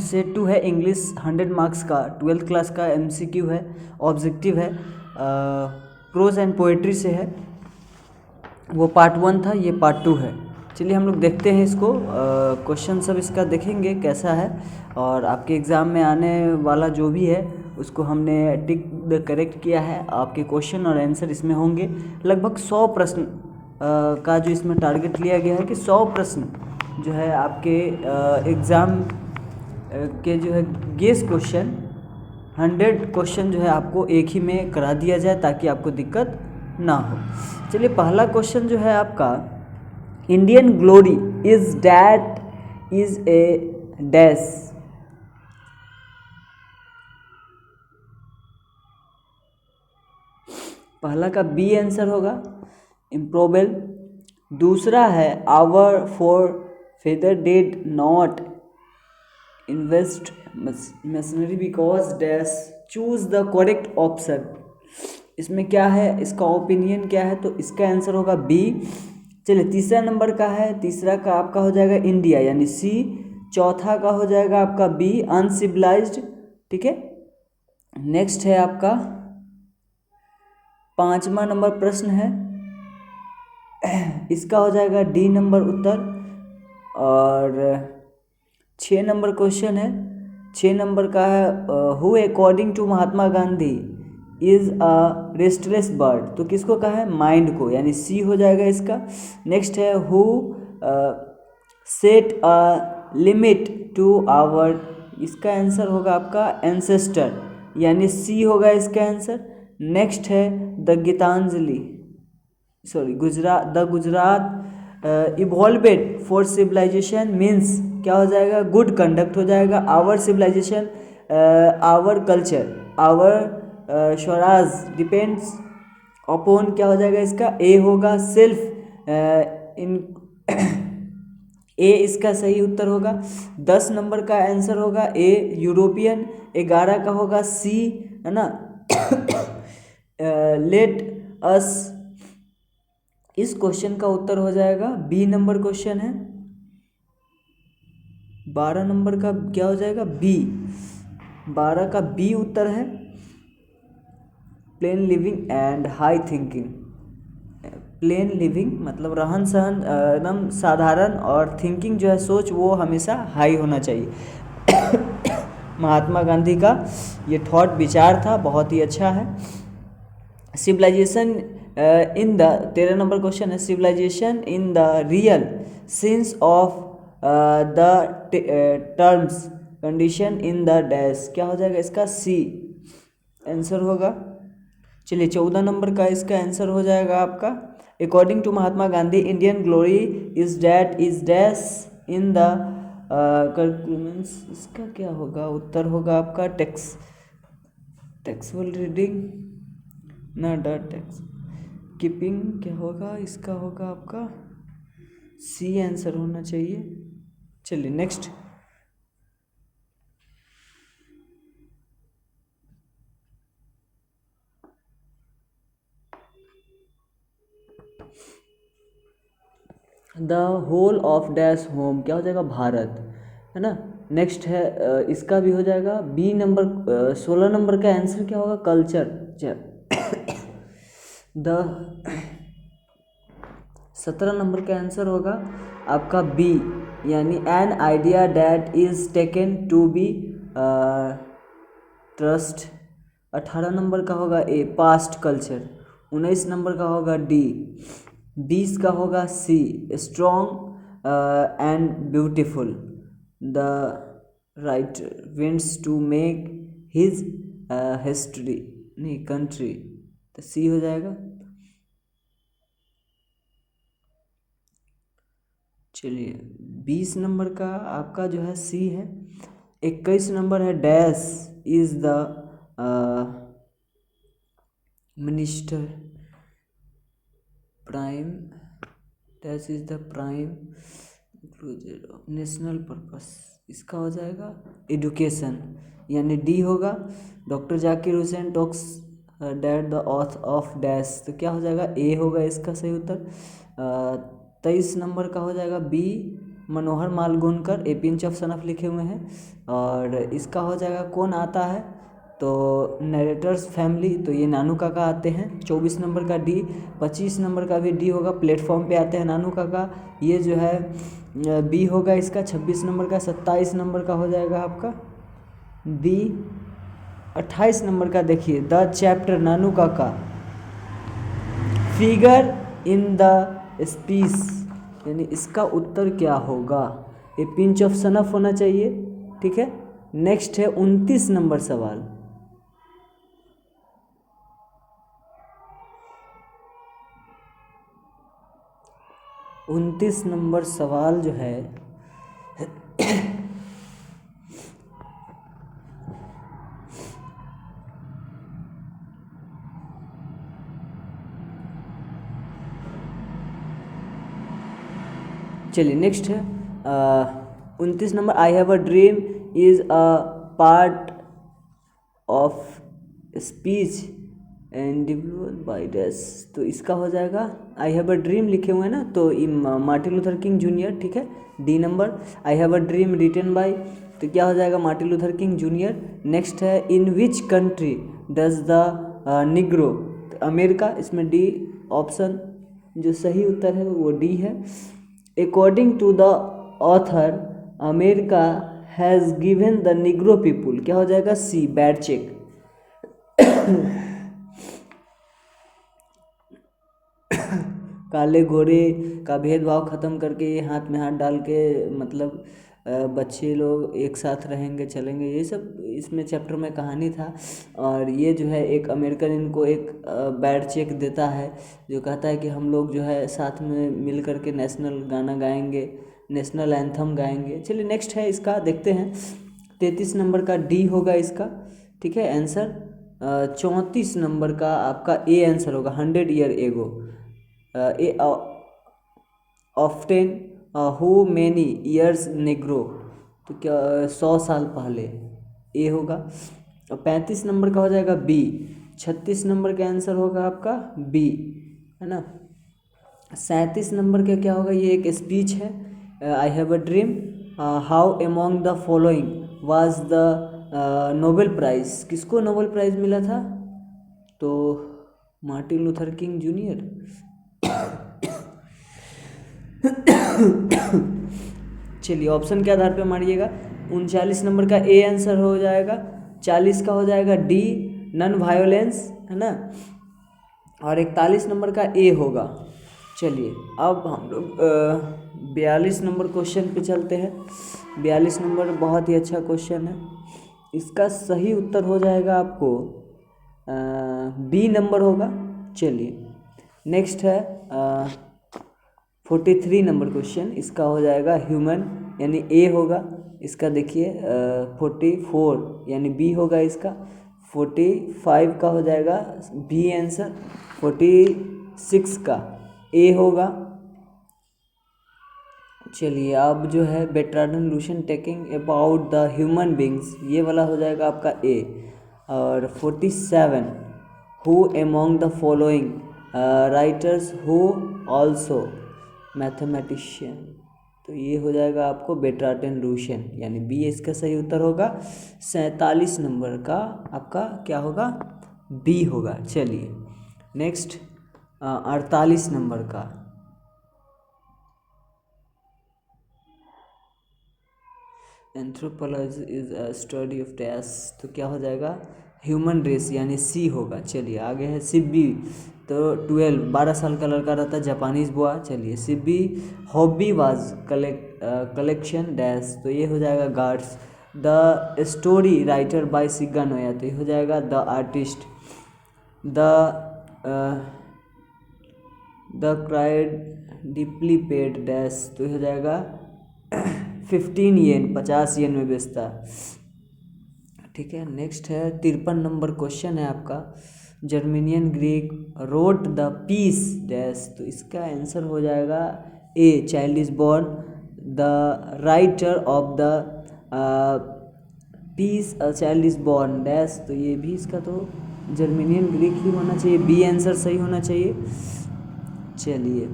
Set 2 है English 100 marks का 12th class का MCQ है, ऑब्जेक्टिव है, प्रोज एंड पोएट्री से है। वो पार्ट 1 था, ये पार्ट 2 है। चलिए हम लोग देखते हैं इसको, क्वेश्चन सब इसका देखेंगे कैसा है, और आपके एग्ज़ाम में आने वाला जो भी है उसको हमने टिक द करेक्ट किया है। आपके क्वेश्चन और आंसर इसमें होंगे। लगभग 100 प्रश्न का जो इसमें टारगेट लिया गया है कि 100 प्रश्न जो है आपके एग्ज़ाम के जो है गेस क्वेश्चन 100 क्वेश्चन जो है आपको एक ही में करा दिया जाए ताकि आपको दिक्कत ना हो। चलिए पहला क्वेश्चन जो है आपका, Indian glory is that is a dash. पहला का बी आंसर होगा, इम्प्रोबेबल। दूसरा है hour for feather did not invest machinery because dash, choose the correct option. इसमें क्या है, इसका ओपिनियन क्या है, तो इसका आंसर होगा बी। चलिए तीसरा नंबर का है, तीसरा का आपका हो जाएगा इंडिया यानी सी। चौथा का हो जाएगा आपका बी अनसिविलाइज्ड। ठीक है, नेक्स्ट है आपका 5वां नंबर प्रश्न है, इसका हो जाएगा डी नंबर उत्तर। और 6 नंबर क्वेश्चन है, 6 नंबर का है who according to Mahatma Gandhi is a restless bird. तो किसको कहा है, माइंड को, यानी सी हो जाएगा इसका। नेक्स्ट है who set a limit to our, इसका आंसर होगा आपका एंसेस्टर, यानी सी होगा इसका आंसर। नेक्स्ट है the Gitanjali Gujarat evolved for civilization means क्या हो जाएगा, गुड कंडक्ट हो जाएगा। Our civilization, our culture, our swaraj depends upon, क्या हो जाएगा इसका ए होगा सेल्फ इन ए इसका सही उत्तर होगा। 10 नंबर का आंसर होगा ए यूरोपियन। 11 का होगा सी, है ना लेट अस, इस क्वेश्चन का उत्तर हो जाएगा बी नंबर क्वेश्चन है। 12 नंबर का क्या हो जाएगा, बी। 12 का बी उत्तर है, plane living and high thinking. Plane living मतलब रहन सहन एकदम साधारण, और थिंकिंग जो है सोच वो हमेशा हाई होना चाहिए। महात्मा गांधी का ये थॉट विचार था, बहुत ही अच्छा है। Civilization in the 13 number question है, civilization in the real sense of the terms condition in the dash, क्या हो जाएगा इसका सी आंसर होगा। चलिए 14 नंबर का इसका आंसर हो जाएगा आपका, according to Mahatma Gandhi Indian glory is that is dash in the conclusions, इसका क्या होगा, उत्तर होगा आपका टेक्सुअल रीडिंग ना टेक्स कीपिंग, क्या होगा इसका होगा आपका सी आंसर होना चाहिए। चलिए next, the whole of dash home, क्या हो जाएगा भारत, है ना। नेक्स्ट है इसका भी हो जाएगा बी नंबर। 16 नंबर का आंसर क्या होगा, कल्चर। द 17 नंबर का आंसर होगा आपका बी, यानी an idea that is taken to be trust. 18 नंबर का होगा ए पास्ट कल्चर। 19 नंबर का होगा डी। 20 का होगा C strong and beautiful. The right wins to make his history, नहीं कंट्री, तो सी हो जाएगा। चलिए 20 नंबर का आपका जो है सी है। 21 नंबर है dash is the minister prime, dash is the prime national purpose, इसका हो जाएगा एजुकेशन, यानी डी होगा। Doctor Zakir Hussain talks that the auth of dash, तो क्या हो जाएगा ए होगा इसका सही उत्तर। 23 नंबर का हो जाएगा B Manohar Malgonkar, a pinch of snuff लिखे हुए हैं। और इसका हो जाएगा कौन आता है, तो नरेटर्स फैमिली, तो ये नानू काका आते हैं। 24 नंबर का डी, 25 नंबर का भी डी होगा, प्लेटफॉर्म पे आते हैं नानू काका, ये जो है बी होगा इसका। 26 नंबर का, 27 नंबर का हो जाएगा आपका बी। 28 नंबर का देखिए, द चैप्टर नानू काका, फिगर इन द स्पीच, यानी इसका उत्तर क्या होगा, ये पिंच ऑफ सनफ होना चाहिए। ठीक है, नेक्स्ट है 29 नंबर सवाल। उनतीस नंबर सवाल जो है चलिए नेक्स्ट है 29 number, I have a dream is a part of speech and by dash, तो इसका हो जाएगा आई हैव अ ड्रीम लिखे हुए हैं ना, तो मार्टिन लूथर किंग जूनियर। ठीक है, D number, I have a dream written by, तो क्या हो जाएगा Martin Luther King Junior. Next है in which country does the Negro, तो अमेरिका, इसमें डी ऑप्शन जो सही उत्तर है वो डी है। According to the author America has given the Negro people, क्या हो जाएगा सी बैड चेक। काले गोरे का भेदभाव ख़त्म करके ये हाथ में हाथ डाल के मतलब बच्चे लोग एक साथ रहेंगे चलेंगे, ये सब इसमें चैप्टर में कहानी था। और ये जो है एक अमेरिकन इनको एक बैड चेक देता है, जो कहता है कि हम लोग जो है साथ में मिल कर के नेशनल गाना गाएंगे, नेशनल एंथम गाएंगे। चलिए नेक्स्ट है इसका देखते हैं, 33 नंबर का डी होगा इसका। ठीक है आंसर। 34 नंबर का आपका ए आंसर होगा, 100 year ago, A often who many years Negro, तो क्या 100 साल पहले, ए होगा। और 35 नंबर का हो जाएगा बी। 36 नंबर का आंसर होगा आपका बी, है ना। 37 नंबर का क्या होगा, ये एक स्पीच है, आई have a dream, how among the following was the Nobel prize, किसको नोबेल प्राइज़ मिला था, तो मार्टिन लूथर किंग जूनियर। चलिए ऑप्शन के आधार पे मारिएगा। 39 नंबर का ए आंसर हो जाएगा, 40 का हो जाएगा डी नन वायोलेंस, है ना, और 41 नंबर का ए होगा। चलिए अब हम लोग 42 नंबर क्वेश्चन पे चलते हैं। 42 नंबर बहुत ही अच्छा क्वेश्चन है, इसका सही उत्तर हो जाएगा आपको बी नंबर होगा। चलिए नेक्स्ट है 43 नंबर क्वेश्चन, इसका हो जाएगा ह्यूमन, यानी ए होगा इसका। देखिए 44 यानी बी होगा इसका। 45 का हो जाएगा बी आंसर, 46 का ए होगा। चलिए अब जो है Bertrand Russell taking about the human beings, ये वाला हो जाएगा आपका ए। और 47 who among the following writers who also mathematician, तो ये हो जाएगा आपको बेट्राडन लूशन, यानी बी इसका सही उत्तर होगा। 47 नंबर का आपका क्या होगा, बी होगा। चलिए नेक्स्ट 48 नंबर का, anthropology is a study of dash, तो क्या हो जाएगा ह्यूमन रेस, यानी सी होगा। चलिए आगे है सिब्बी, तो 12 साल का लड़का रहता है, जापानीज बुआ। चलिए Seibei hobby was collection dash, तो ये हो जाएगा gourds. The story writer by Shiga Naoya, तो ये हो जाएगा the artist. The cried deeply paid dash, तो ये हो जाएगा 15 येन, 50 येन में बेचता। ठीक है नेक्स्ट है 53 नंबर क्वेश्चन है आपका, Germaine Greer wrote the piece dash, तो इसका आंसर हो जाएगा a child is born. The writer of the piece a child is born dash, तो ये भी इसका तो जर्मेनियन ग्रीक ही होना चाहिए, बी आंसर सही होना चाहिए। चलिए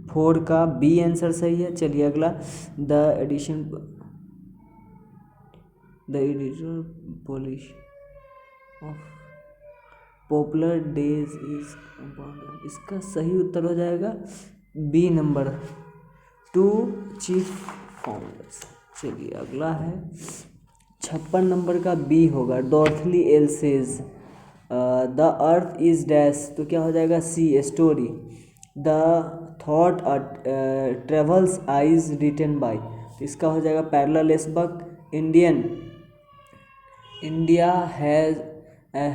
4 का बी आंसर सही है। चलिए अगला, the edition the editor polish of popular days is, इसका सही उत्तर हो जाएगा बी नंबर 2 चीफ फाउंडर्स। चलिए अगला है 56 नंबर का बी होगा, डॉर्थली एल सेज द अर्थ इज डैश, तो क्या हो जाएगा C story. The thought travels eyes written by, तो इसका हो जाएगा Pearl S Buck. India has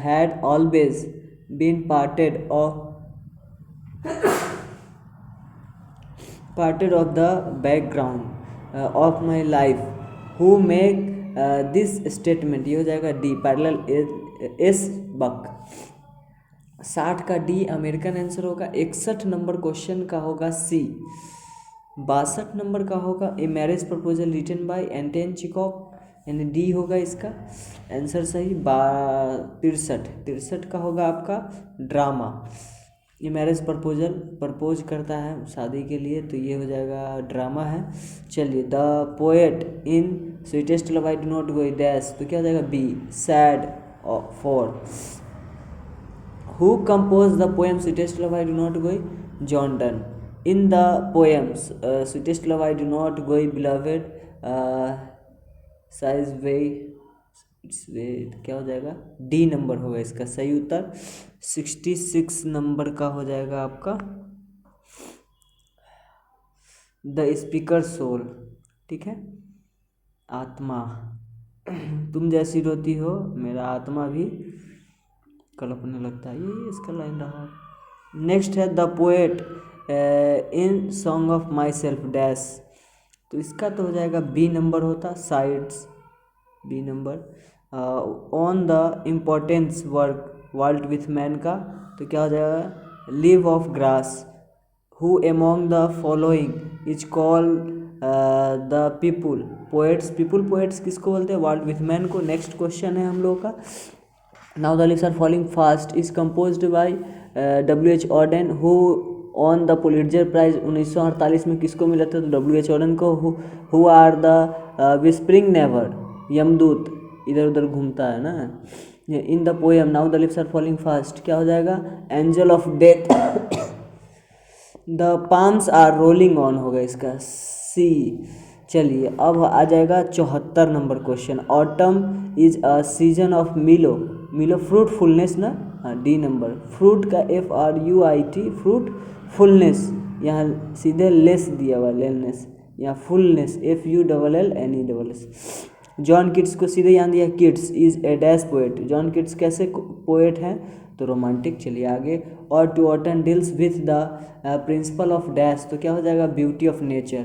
had always been parted of the background of my life who make this statement, ये हो जाएगा डी पैरेलल एस बक। 60 का डी अमेरिकन आंसर होगा। 61 number question का होगा सी। 62 नंबर का होगा a marriage proposal written by Anton Chekhov, यानी डी होगा इसका आंसर सही। 63 का होगा आपका ड्रामा, ये मैरिज प्रपोज करता है शादी के लिए, तो ये हो जाएगा ड्रामा है। चलिए the poet in sweetest love I do not go dash, तो क्या हो जाएगा B sad 4। Who compose the poem sweetest love I do not go, John Donne. In the poems sweetest love I do not go beloved sighs way, क्या हो जाएगा D number होगा इसका सही उत्तर। 66 नंबर का हो जाएगा आपका द स्पीकर सोल, ठीक है। आत्मा, तुम जैसी रोती हो मेरा आत्मा भी कल्पने लगता है, ये इसका लाइन रहा। नेक्स्ट है the poet in song of myself dash, तो इसका तो हो जाएगा बी नंबर होता साइड्स, बी नंबर। On the importance work world with man का, तो क्या हो जाएगा leave of grass. Who among the following is called the people poets, people poets किसको बोलते हैं वर्ल्ड विथ मैन को। नेक्स्ट क्वेश्चन है हम लोग का, now the leaves are falling fast is composed bye W.H. Auden, who won the Pulitzer Prize 1948 में किसको मिला था, तो W.H. ऑर्डन को। Who are the whispering never, यमदूत इधर उधर घूमता है ना। In the poem now the lips are falling fast, क्या हो जाएगा angel of death. The palms are rolling on होगा इसका सी। चलिए अब आ जाएगा 74 नंबर question, autumn is a season of mellow, mellow fruitfulness ना, हाँ डी नंबर। फ्रूट का FRUIT फ्रूटफुलनेस, यहाँ सीधे लेस दिया हुआ लेलनेस, यहाँ फुलनेस FULLNESS। जॉन किट्स को सीधे यहाँ दिया Keats is a dash poet, John Keats कैसे पोएट हैं, तो रोमांटिक। चलिए आगे, और to autumn deals with the principle of dash, तो क्या हो जाएगा ब्यूटी ऑफ नेचर।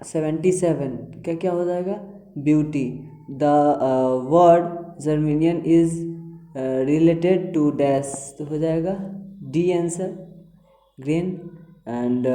77 क्या क्या हो जाएगा beauty. The word germanian is related to dash, तो हो जाएगा D answer green. And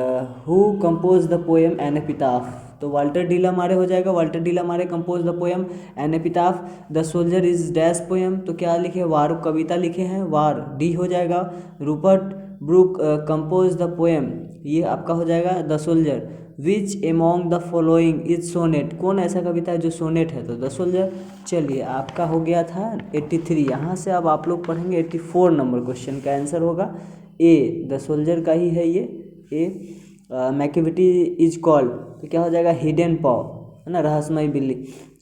who compose the poem an epitaph, तो वाल्टर डी ला मारे हो जाएगा, Walter de la Mare compose the poem an epitaph. The soldier is dash poem, तो क्या लिखे वार कविता लिखे हैं, वार डी हो जाएगा। Rupert Brooke compose the poem, ये आपका हो जाएगा the soldier. Which among the following is sonnet, कौन ऐसा कविता है जो सोनेट है, तो द सोल्जर। चलिए आपका हो गया था 83, यहाँ से अब आप लोग पढ़ेंगे 84 नंबर क्वेश्चन का आंसर होगा ए, द सोल्जर का ही है ये ए। मैकेविटी इज कॉल्ड, तो क्या हो जाएगा हिडन पॉ, है ना, रहस्यमयी बिल्ली।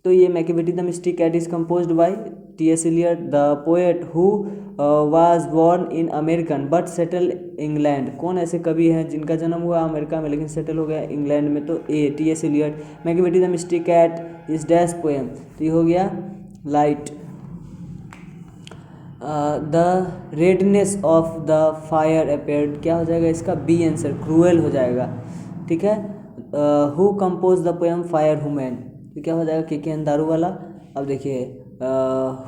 तो ये Macavity the mystic cat is composed by T.S. Eliot. The poet who was born in American but settle England, कौन ऐसे कवि हैं जिनका जन्म हुआ अमेरिका में लेकिन सेटल हो गया इंग्लैंड में, तो A T.S. Eliot. Macavity the mystic cat is dash poem, तो ये हो गया light. The redness of the fire appeared, क्या हो जाएगा इसका बी आंसर क्रूएल हो जाएगा, ठीक है। Who compose the poem fire women, तो क्या हो जाएगा के दारू वाला। अब देखिए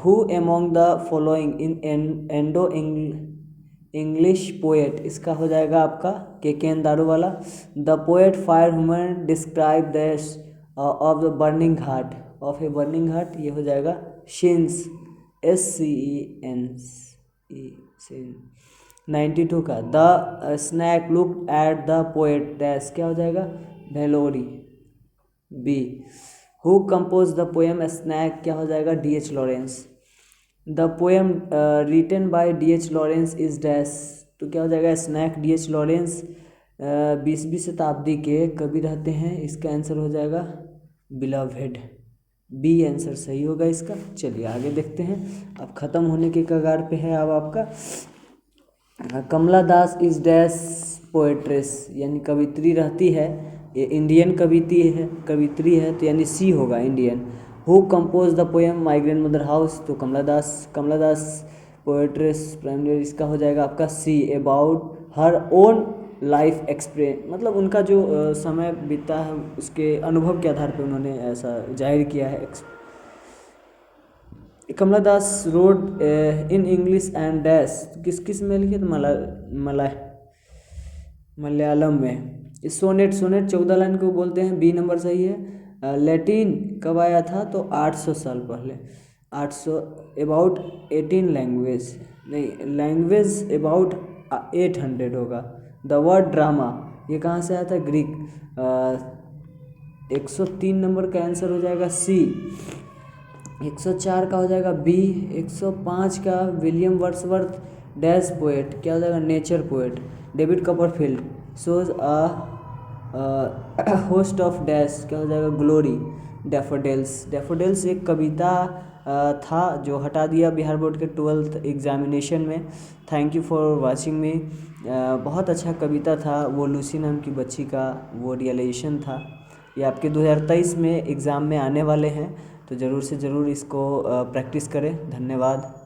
who among the following in Indo English poet, इसका हो जाएगा आपका K Daruwalla. The poet fire women describe the of the burning heart of a burning heart, ये हो जाएगा शेंस SCENE। 92 का the snake look at the poet dash क्या हो जाएगा भेलोरी। B who compose the poem snake क्या हो जाएगा D.H. Lawrence. The poem written by D.H. Lawrence is dash तो क्या हो जाएगा स्नैक D.H. लॉरेंस 20वीं शताब्दी के कवि रहते हैं। इसका आंसर हो जाएगा बिलवड। बी आंसर सही होगा इसका। चलिए आगे देखते हैं। अब ख़त्म होने के कगार पे है अब आपका कमला दास इज डैश पोएट्रेस यानी कवित्री रहती है। ये इंडियन कवित्री है तो यानी सी होगा Indian. Who compose the poem my grandmother house तो कमला दास पोएट्रेस प्राइमरी इसका हो जाएगा आपका C. About her own life experience मतलब उनका जो समय बीता है उसके अनुभव के आधार पर उन्होंने ऐसा जाहिर किया है। Kamala Das wrote in English and dash किस में लिखे तो मलयालम में। सोनेट 14 लाइन को बोलते हैं। बी नंबर सही है। लैटिन कब आया था तो 800 साल पहले। 800 अबाउट 18 लैंग्वेज नहीं लैंग्वेज अबाउट 800 होगा। द वर्ड ड्रामा ये कहाँ से आया था ग्रीक। 103 नंबर का आंसर हो जाएगा सी। 104 का हो जाएगा बी। 105 का विलियम वर्ड्सवर्थ डैश पोएट क्या हो जाएगा nature poet. David Copperfield shows host of dash क्या हो जाएगा ग्लोरी। डैफोडिल्स एक कविता था जो हटा दिया बिहार बोर्ड के 12th एग्जामिनेशन में। Thank you for watching me. बहुत अच्छा कविता था वो लूसी नाम की बच्ची का वो रियलाइजेशन था। ये आपके 2023 में एग्ज़ाम में आने वाले हैं तो ज़रूर से ज़रूर इसको प्रैक्टिस करें। धन्यवाद।